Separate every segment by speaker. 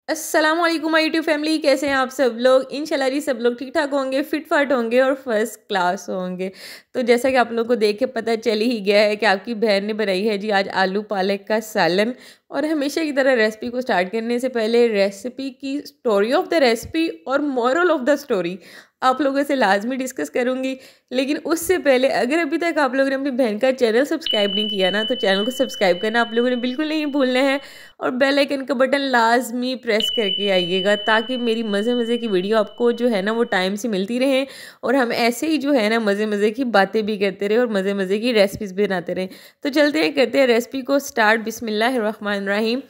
Speaker 1: अस्सलाम वालेकुम my YouTube family, कैसे हैं आप सब लोग। इंशाल्लाह जी सब लोग ठीक ठाक होंगे, फिट फाट होंगे और फर्स्ट क्लास होंगे। तो जैसा कि आप लोगों को देख के पता चल ही गया है कि आपकी बहन ने बनाई है जी आज आलू पालक का सालन। और हमेशा की तरह रेसिपी को स्टार्ट करने से पहले रेसिपी की स्टोरी ऑफ द रेसिपी और मॉरल ऑफ द स्टोरी आप लोगों से लाजमी डिस्कस करूंगी। लेकिन उससे पहले अगर अभी तक आप लोगों ने अपनी बहन का चैनल सब्सक्राइब नहीं किया ना, तो चैनल को सब्सक्राइब करना आप लोगों ने बिल्कुल नहीं भूलना है। और बेल आइकन का बटन लाजमी प्रेस करके आइएगा, ताकि मेरी मज़े मज़े की वीडियो आपको जो है ना वो टाइम से मिलती रहे। और हम ऐसे ही जो है ना मज़े मज़े की बातें भी करते रहे और मज़े मज़े की रेसिपीज़ भी बनाते रहे। तो चलते हैं, करते हैं रेसिपी को स्टार्ट। बिस्मिल्लाहिर्रहमानिर्रहीम।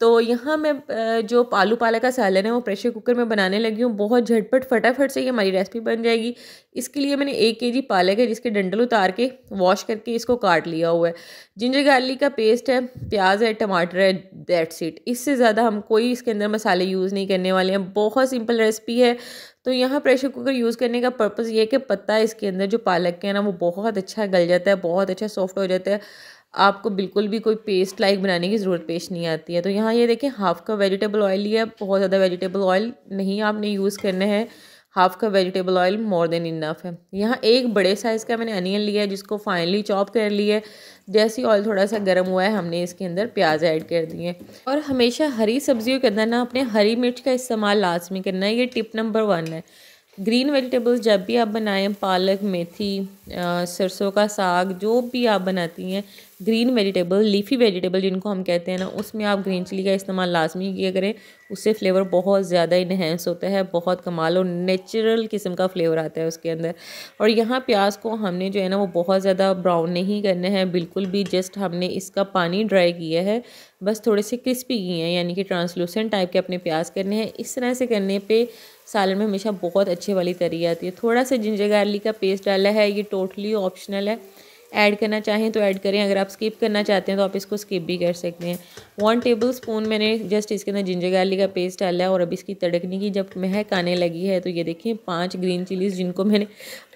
Speaker 1: तो यहाँ मैं जो आलू पालक का सालन है वो प्रेशर कुकर में बनाने लगी हूँ। बहुत झटपट फटाफट से ये हमारी रेसिपी बन जाएगी। इसके लिए मैंने 1 केजी पालक है जिसके डंडल उतार के वॉश करके इसको काट लिया हुआ है। जिंजर गार्लिक का पेस्ट है, प्याज है, टमाटर है, दैट्स इट। इससे ज़्यादा हम कोई इसके अंदर मसाले यूज़ नहीं करने वाले हैं। बहुत सिंपल रेसिपी है। तो यहाँ प्रेशर कुकर यूज़ करने का पर्पज़ ये है कि पत्ता इसके अंदर जो पालक के है ना वो बहुत अच्छा गल जाता है, बहुत अच्छा सॉफ्ट हो जाता है। आपको बिल्कुल भी कोई पेस्ट लाइक बनाने की ज़रूरत पेश नहीं आती है। तो यहाँ ये देखें, हाफ़ का वेजिटेबल ऑयल लिया। बहुत ज़्यादा वेजिटेबल ऑयल नहीं आपने यूज़ करना है, हाफ़ का vegetable oil more than enough है। यहाँ एक बड़े साइज़ का मैंने अनियन लिया है जिसको फाइनली चॉप कर लिया है। जैसे ही ऑयल थोड़ा सा गर्म हुआ है हमने इसके अंदर प्याज ऐड कर दिए। और हमेशा हरी सब्जियों के अंदर ना अपने हरी मिर्च का इस्तेमाल लाजमी करना है, ये टिप नंबर 1 है। ग्रीन वेजिटेबल्स जब भी आप बनाएं, पालक, मेथी, सरसों का साग, जो भी आप बनाती हैं ग्रीन वेजिटेबल, लीफी वेजिटेबल जिनको हम कहते हैं ना, उसमें आप ग्रीन चिली का इस्तेमाल लाजमी किया करें। उससे फ्लेवर बहुत ज़्यादा इन्हेंस होता है, बहुत कमाल और नेचुरल किस्म का फ्लेवर आता है उसके अंदर। और यहाँ प्याज को हमने जो है ना वो बहुत ज़्यादा ब्राउन नहीं करना है बिल्कुल भी, जस्ट हमने इसका पानी ड्राई किया है, बस थोड़े से क्रिस्पी किए हैं, यानी कि ट्रांसलूसेंट टाइप के अपने प्याज करने हैं। इस तरह से करने पे सालन में हमेशा बहुत अच्छे वाली तरी आती है। थोड़ा सा जिंजर गार्लिक का पेस्ट डाला है, ये टोटली ऑप्शनल है। ऐड करना चाहें तो ऐड करें, अगर आप स्किप करना चाहते हैं तो आप इसको स्किप भी कर सकते हैं। 1 टेबल स्पून मैंने जस्ट इसके अंदर जिंजर गार्लिक का पेस्ट डाला है। और अब इसकी तड़कने की जब महक आने लगी है तो ये देखिए 5 ग्रीन चिलीज़ जिनको मैंने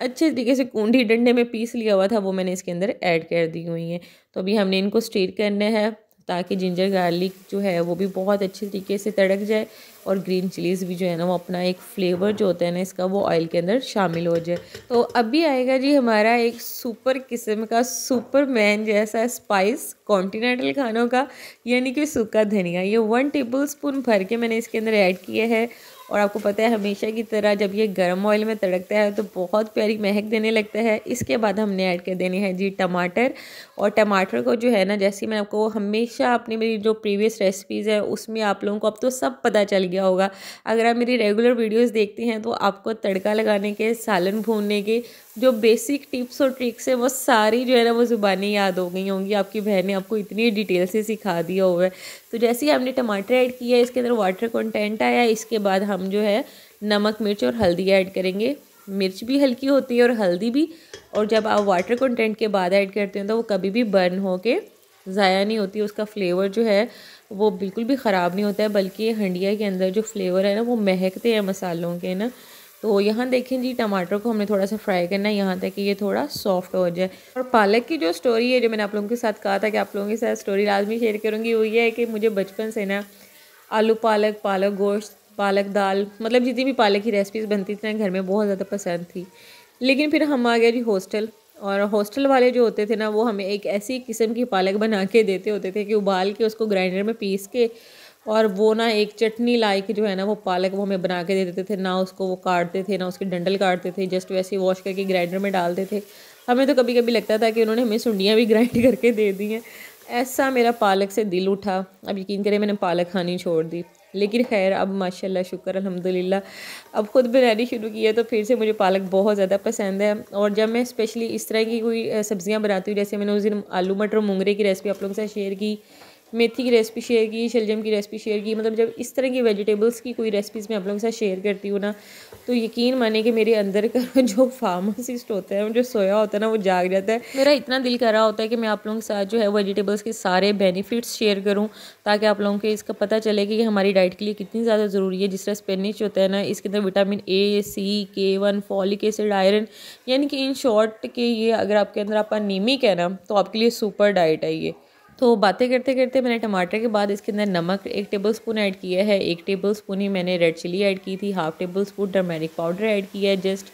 Speaker 1: अच्छे तरीके से कूंडी डंडे में पीस लिया हुआ था वो मैंने इसके अंदर ऐड कर दी हुई हैं। तो अभी हमने इनको स्टीर करना है ताकि जिंजर गार्लिक जो है वो भी बहुत अच्छे तरीके से तड़क जाए और ग्रीन चिलीज़ भी जो है ना वो अपना एक फ्लेवर जो होता है ना इसका वो ऑयल के अंदर शामिल हो जाए। तो अभी आएगा जी हमारा एक सुपर किस्म का सुपरमैन जैसा स्पाइस कॉन्टिनेंटल खानों का, यानी कि सूखा धनिया। ये 1 टेबल स्पून भर के मैंने इसके अंदर ऐड किया है। और आपको पता है हमेशा की तरह जब ये गर्म ऑयल में तड़कता है तो बहुत प्यारी महक देने लगता है। इसके बाद हमने ऐड कर देने हैं जी टमाटर। और टमाटर को जो है ना, जैसे मैं आपको हमेशा अपनी मेरी जो प्रीवियस रेसिपीज़ है उसमें आप लोगों को अब तो सब पता चल गया होगा। अगर आप मेरी रेगुलर वीडियोस देखते हैं तो आपको तड़का लगाने के, सालन भूनने के जो बेसिक टिप्स और ट्रिक्स है वो सारी जो है ना वो ज़ुबानी याद हो गई होंगी। आपकी बहन ने आपको इतनी डिटेल से सिखा दिया हुआ है। तो जैसे ही हमने टमाटर ऐड किया, इसके अंदर वाटर कंटेंट आया, इसके बाद हम जो है नमक, मिर्च और हल्दी ऐड करेंगे। मिर्च भी हल्की होती है और हल्दी भी। और जब आप वाटर कंटेंट के बाद ऐड करते हैं तो वो कभी भी बर्न हो के ज़ाया नहीं होती, उसका फ्लेवर जो है वो बिल्कुल भी ख़राब नहीं होता है, बल्कि हंडिया के अंदर जो फ्लेवर है ना वो महकते हैं मसालों के ना। तो यहाँ देखें जी, टमाटर को हमने थोड़ा सा फ्राई करना है यहाँ तक कि ये थोड़ा सॉफ्ट हो जाए। और पालक की जो स्टोरी है, जो मैंने आप लोगों के साथ कहा था कि आप लोगों के साथ स्टोरी लाजमी शेयर करूँगी, वो ये है कि मुझे बचपन से ना आलू पालक, पालक गोश्त, पालक दाल, मतलब जितनी भी पालक की रेसिपीज़ बनती थी ना घर में बहुत ज़्यादा पसंद थी। लेकिन फिर हम आ गए जी हॉस्टल। और हॉस्टल वाले जो होते थे ना वो हमें एक ऐसी किस्म की पालक बना के देते होते थे कि उबाल के उसको ग्राइंडर में पीस के और वो ना एक चटनी लाइक जो है ना वो पालक वो हमें बना के दे देते थे। ना उसको वो काटते थे, ना उसके डंडल काटते थे, जस्ट वैसे ही वॉश करके ग्राइंडर में डालते थे। हमें तो कभी कभी लगता था कि उन्होंने हमें सुंडियाँ भी ग्राइंड करके दे दी हैं। ऐसा मेरा पालक से दिल उठा। अब यकीन करें मैंने पालक खानी छोड़ दी। लेकिन खैर अब माशाल्लाह शुक्र अल्हम्दुलिल्लाह अब खुद बनानी शुरू की है तो फिर से मुझे पालक बहुत ज़्यादा पसंद है। और जब मैं स्पेशली इस तरह की कोई सब्ज़ियाँ बनाती हूँ, जैसे मैंने उस दिन आलू मटर मूंगरे की रेसिपी आप लोगों के साथ शेयर की, मेथी की रेसिपी शेयर की, शलजम की रेसिपी शेयर की, मतलब जब इस तरह की वेजिटेबल्स की कोई रेसिपीज़ मैं आप लोगों के साथ शेयर करती हूँ ना, तो यकीन माने कि मेरे अंदर का जो फार्मासिस्ट होता है, जो सोया होता है ना, वो जाग जाता है। मेरा इतना दिल कर रहा होता है कि मैं आप लोगों के साथ जो है वेजिटेबल्स के सारे बेनिफिट्स शेयर करूँ, ताकि आप लोगों को इसका पता चले कि हमारी डाइट के लिए कितनी ज़्यादा ज़रूरी है। जिस तरह स्पिनच होता है ना, इसके अंदर vitamin A, C, K1, folic acid, iron, यानी कि इन शॉर्ट के ये अगर आपके अंदर आप अनीमिक है ना तो आपके लिए सुपर डाइट है ये। तो बातें करते करते मैंने टमाटर के बाद इसके अंदर नमक 1 टेबलस्पून ऐड किया है, 1 टेबलस्पून ही मैंने रेड चिली ऐड की थी, half tablespoon turmeric powder add किया है जस्ट,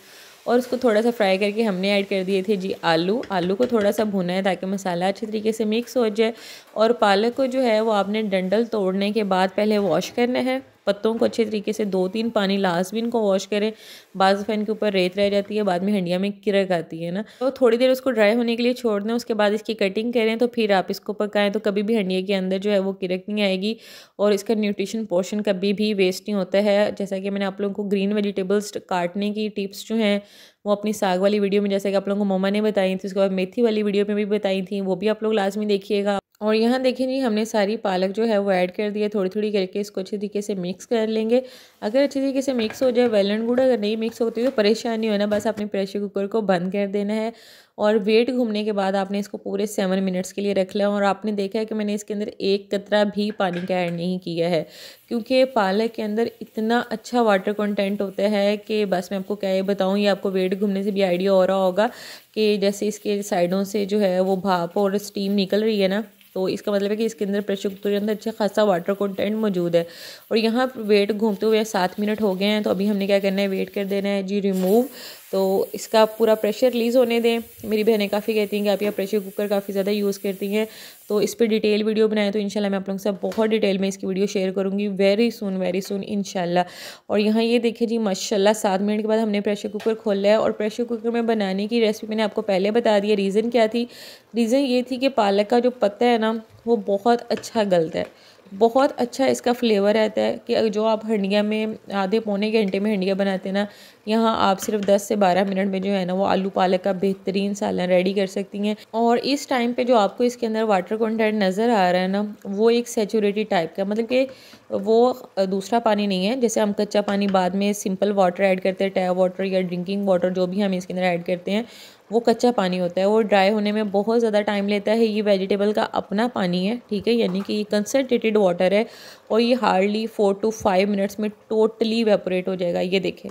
Speaker 1: और उसको थोड़ा सा फ्राई करके हमने ऐड कर दिए थे जी आलू। आलू को थोड़ा सा भुना है ताकि मसाला अच्छे तरीके से मिक्स हो जाए। और पालक को जो है वो आपने डंडल तोड़ने के बाद पहले वॉश करना है, पत्तों को अच्छे तरीके से 2-3 पानी लाजमी इनको वॉश करें। बाज़ दफ़ा इनके ऊपर रेत रह जाती है, बाद में हंडिया में किरक आती है ना, तो थोड़ी देर उसको ड्राई होने के लिए छोड़ दें। उसके बाद इसकी कटिंग करें तो फिर आप इसको पकाएं, तो कभी भी हंडिया के अंदर जो है वो किरक नहीं आएगी और इसका न्यूट्रिशन पोर्शन कभी भी वेस्ट नहीं होता है। जैसा कि मैंने आप लोगों को ग्रीन वेजिटेबल्स काटने की टिप्स जो हैं वो अपनी साग वाली वीडियो में, जैसे कि आप लोगों को मम्मा ने बताई थी, उसके बाद मेथी वाली वीडियो में भी बताई थी, वो भी आप लोग लाजमी देखिएगा। और यहाँ देखें जी, हमने सारी पालक जो है वो ऐड कर दी है, थोड़ी थोड़ी करके इसको अच्छे तरीके से मिक्स कर लेंगे। अगर अच्छे तरीके से मिक्स हो जाए वेल एंड गुड, अगर नहीं मिक्स होती तो परेशान नहीं होना, बस आपने प्रेशर कुकर को बंद कर देना है और वेट घूमने के बाद आपने इसको पूरे 7 मिनट्स के लिए रख लिया। और आपने देखा है कि मैंने इसके अंदर एक कतरा भी पानी का ऐड नहीं किया है, क्योंकि पालक के अंदर इतना अच्छा वाटर कंटेंट होता है कि बस मैं आपको क्या बताऊँ। ये आपको वेट घूमने से भी आइडिया हो रहा होगा कि जैसे इसके साइडों से जो है वो भाप और स्टीम निकल रही है ना, तो इसका मतलब है कि इसके अंदर प्रेशर कुकर के अंदर अच्छा खासा वाटर कंटेंट मौजूद है। और यहाँ वेट घूमते हुए 7 मिनट हो गए हैं, तो अभी हमने क्या करना है, वेट कर देना है जी रिमूव। तो इसका पूरा प्रेशर रिलीज़ होने दें। मेरी बहनें काफ़ी कहती हैं कि आप यह प्रेशर कुकर काफ़ी ज़्यादा यूज़ करती हैं, तो इस पर डिटेल वीडियो बनाएं, तो इंशाल्लाह मैं आप लोगों के साथ बहुत डिटेल में इसकी वीडियो शेयर करूँगी वेरी सुन इंशाल्लाह। और यहाँ ये देखिए जी माशाल्लाह 7 मिनट के बाद हमने प्रेशर कुकर खोला है। और प्रेशर कुकर में बनाने की रेसिपी मैंने आपको पहले बता दी है। रीज़न क्या थी, रीज़न ये थी कि पालक का जो पत्ता है ना वो बहुत अच्छा गलता है, बहुत अच्छा इसका फ्लेवर रहता है कि जो आप हंडिया में आधे पौने घंटे में हंडिया बनाते हैं ना, यहाँ आप सिर्फ 10 से 12 मिनट में जो है ना वो आलू पालक का बेहतरीन सालन रेडी कर सकती हैं। और इस टाइम पे जो आपको इसके अंदर वाटर कंटेंट नज़र आ रहा है ना, वो एक सैचुरेटेड टाइप का, मतलब कि वो दूसरा पानी नहीं है। जैसे हम कच्चा पानी बाद में सिंपल वाटर ऐड करते हैं, टैप वाटर या ड्रिंकिंग वाटर जो भी हम इसके अंदर ऐड करते हैं, वो कच्चा पानी होता है, वो ड्राई होने में बहुत ज़्यादा टाइम लेता है। ये वेजिटेबल का अपना पानी है, ठीक है, यानी कि ये कंसनट्रेटेड वाटर है और ये हार्डली 4 to 5 मिनट्स में टोटली इवेपोरेट हो जाएगा। ये देखें।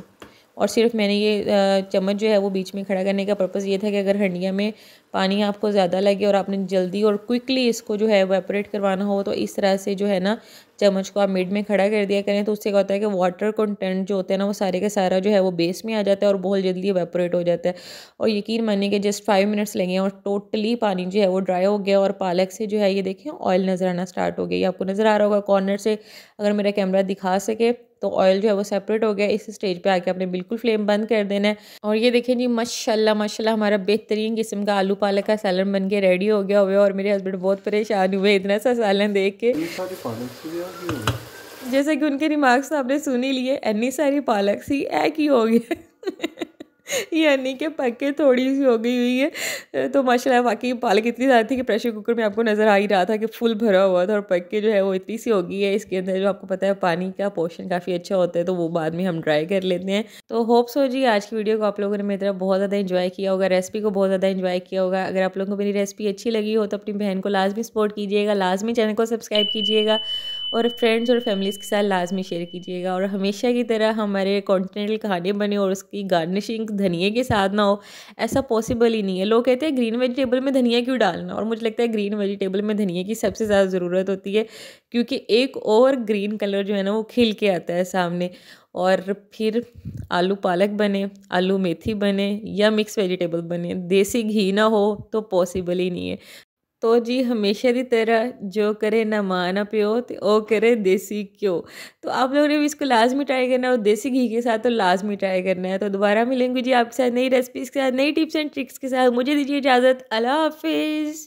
Speaker 1: और सिर्फ मैंने ये चम्मच जो है वो बीच में खड़ा करने का पर्पज़ ये था कि अगर हंडिया में पानी आपको ज़्यादा लगे और आपने जल्दी और क्विकली इसको जो है इवेपोरेट करवाना हो, तो इस तरह से जो है ना चम्मच को आप मिड में खड़ा कर दिया करें, तो उससे क्या होता है कि वाटर कंटेंट जो होता है ना वो सारे का सारा जो है वो बेस में आ जाता है और बहुत जल्दी इवेपोरेट हो जाता है। और यकीन मानिए कि जस्ट 5 मिनट्स लगे और टोटली पानी जो है वो ड्राई हो गया। और पालक से जो है ये देखिए ऑयल नज़र आना स्टार्ट हो गई, आपको नज़र आ रहा होगा कॉर्नर से, अगर मेरा कैमरा दिखा सके तो ऑयल जो है वो सेपरेट हो गया। इस स्टेज पे आके आपने बिल्कुल फ्लेम बंद कर देना है। और ये देखें जी माशाल्लाह माशाल्लाह हमारा बेहतरीन किस्म का आलू पालक का सालन बन के रेडी हो गया हुआ है। और मेरे हस्बैंड बहुत परेशान हुए इतना सा सालन देख के, जैसे कि उनके रिमार्क्स आपने सुन ही लिए, इतनी सारी पालक सी ऐ की हो गया यानी कि पक्के थोड़ी सी हो गई हुई है। तो माशाल्लाह वाकई पालक इतनी ज़्यादा थी कि प्रेशर कुकर में आपको नज़र आ ही रहा था कि फुल भरा हुआ था, और पक्के जो है वो इतनी सी हो गई है। इसके अंदर जो आपको पता है पानी का पोर्शन काफ़ी अच्छा होता है, तो वो बाद में हम ड्राई कर लेते हैं। तो होप्स हो जी आज की वीडियो को आप लोगों ने मेरी तरफ बहुत ज़्यादा इन्जॉय किया होगा, रेसिपी को बहुत ज़्यादा इन्जॉय किया होगा। अगर आप लोगों को मेरी रेसिपी अच्छी लगी हो तो अपनी बहन को लाजमी सपोर्ट कीजिएगा, लाजमी चैनल को सब्सक्राइब कीजिएगा और फ्रेंड्स और फैमिलीज़ के साथ लाजमी शेयर कीजिएगा। और हमेशा की तरह हमारे कॉन्टिनेंटल खाने बने और उसकी गार्निशिंग धनिए के साथ ना हो, ऐसा पॉसिबल ही नहीं है। लोग कहते हैं ग्रीन वेजिटेबल में धनिया क्यों डालना, और मुझे लगता है ग्रीन वेजिटेबल में धनिया की सबसे ज़्यादा ज़रूरत होती है, क्योंकि एक और ग्रीन कलर जो है ना वो खिल के आता है सामने। और फिर आलू पालक बने, आलू मेथी बने या मिक्स वेजिटेबल बने, देसी घी ना हो तो पॉसिबल ही नहीं है। तो जी हमेशा की तरह जो करे ना माँ ना प्यो तो वो करे देसी घ्यो। तो आप लोगों ने भी इसको लाजमी ट्राई करना है और देसी घी के साथ तो लाजमी ट्राई करना है। तो दोबारा मिलेंगे जी आपके साथ नई रेसिपीज़ के साथ, नई टिप्स एंड ट्रिक्स के साथ। मुझे दीजिए इजाज़त, अल्लाह हाफिज़।